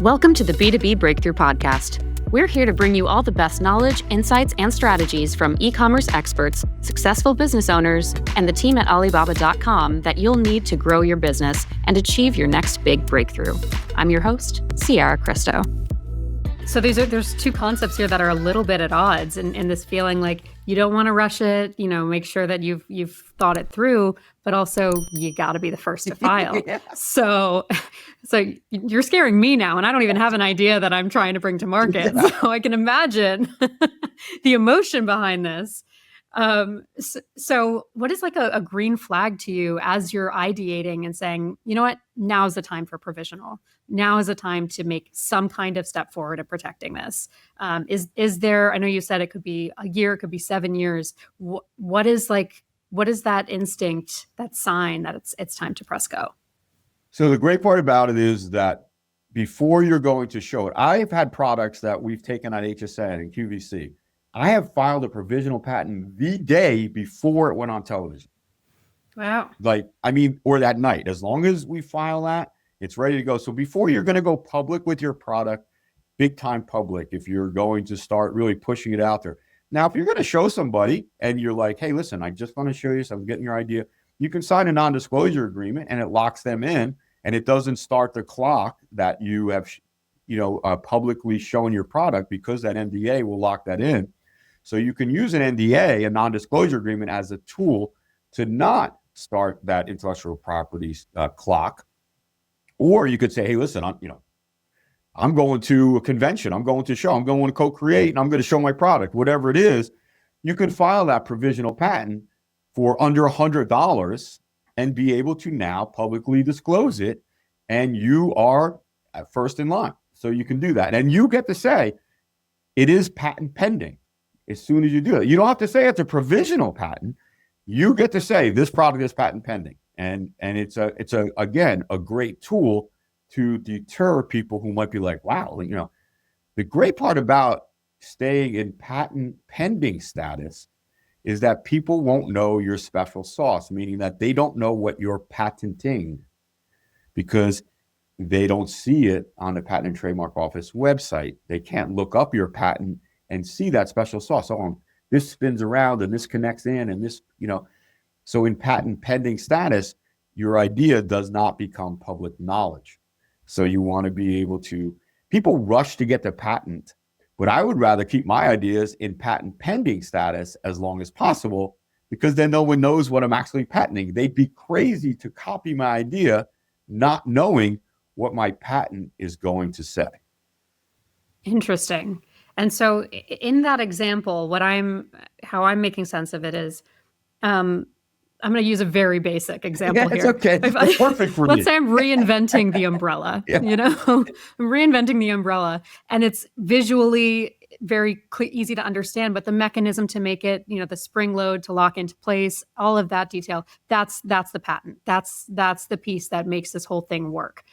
Welcome to the B2B Breakthrough Podcast. We're here to bring you all the best knowledge, insights, and strategies from e-commerce experts, successful business owners, and the team at Alibaba.com that you'll need to grow your business and achieve your next big breakthrough. I'm your host, Ciara Cristo. So there's two concepts here that are a little bit at odds, and this feeling like you don't want to rush it, make sure that you've thought it through, but also you got to be the first to file. Yeah. So you're scaring me now, and I don't even have an idea that I'm trying to bring to market. Yeah. So I can imagine the emotion behind this. So what is like a green flag to you as you're ideating and saying, you know what, now is the time for provisional. Now is the time to make some kind of step forward in protecting this. Is there, I know you said it could be a year, it could be 7 years. What is that instinct, that sign that it's time to press go? So the great part about it is that before you're going to show it, I've had products that we've taken on HSN and QVC. I have filed a provisional patent the day before it went on television. Wow. Or that night. As long as we file that, it's ready to go. So before you're going to go public with your product, big time public, if you're going to start really pushing it out there. Now, if you're going to show somebody and you're like, hey, listen, I just want to show you, so I'm getting your idea. You can sign a non-disclosure agreement and it locks them in, and it doesn't start the clock that you have, publicly shown your product, because that NDA will lock that in. So you can use an NDA, a non-disclosure agreement, as a tool to not start that intellectual property clock. Or you could say, hey, listen, I'm going to a convention, I'm going to show, I'm going to co-create, and I'm going to show my product, whatever it is. You can file that provisional patent for under $100 and be able to now publicly disclose it. And you are at first in line. So you can do that. And you get to say, it is patent pending. As soon as you do it, you don't have to say it's a provisional patent. You get to say this product is patent pending, and it's again a great tool to deter people who might be like, wow, the great part about staying in patent pending status is that people won't know your special sauce, meaning that they don't know what you're patenting because they don't see it on the Patent and Trademark Office website. They can't look up your patent and see that special sauce. Oh, this spins around and this connects in and this, So in patent pending status, your idea does not become public knowledge. So you want to be able to, people rush to get the patent, but I would rather keep my ideas in patent pending status as long as possible, because then no one knows what I'm actually patenting. They'd be crazy to copy my idea, not knowing what my patent is going to say. Interesting. And so in that example, how I'm making sense of it is, I'm going to use a very basic example here. It's okay. It's perfect for me. Let's say I'm reinventing the umbrella, I'm reinventing the umbrella, and it's visually very easy to understand, but the mechanism to make it, the spring load to lock into place, all of that detail, that's the patent. That's the piece that makes this whole thing work.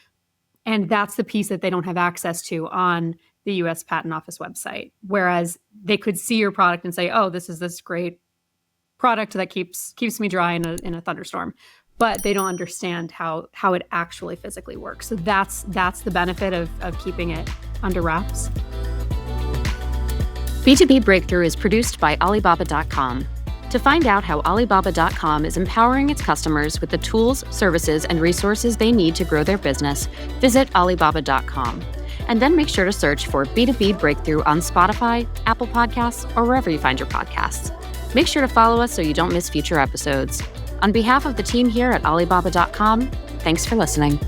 And that's the piece that they don't have access to on the U.S. Patent Office website. Whereas they could see your product and say, oh, this is this great product that keeps me dry in a thunderstorm. But they don't understand how it actually physically works. So that's the benefit of keeping it under wraps. B2B Breakthrough is produced by Alibaba.com. To find out how Alibaba.com is empowering its customers with the tools, services, and resources they need to grow their business, visit Alibaba.com. And then make sure to search for B2B Breakthrough on Spotify, Apple Podcasts, or wherever you find your podcasts. Make sure to follow us so you don't miss future episodes. On behalf of the team here at Alibaba.com, thanks for listening.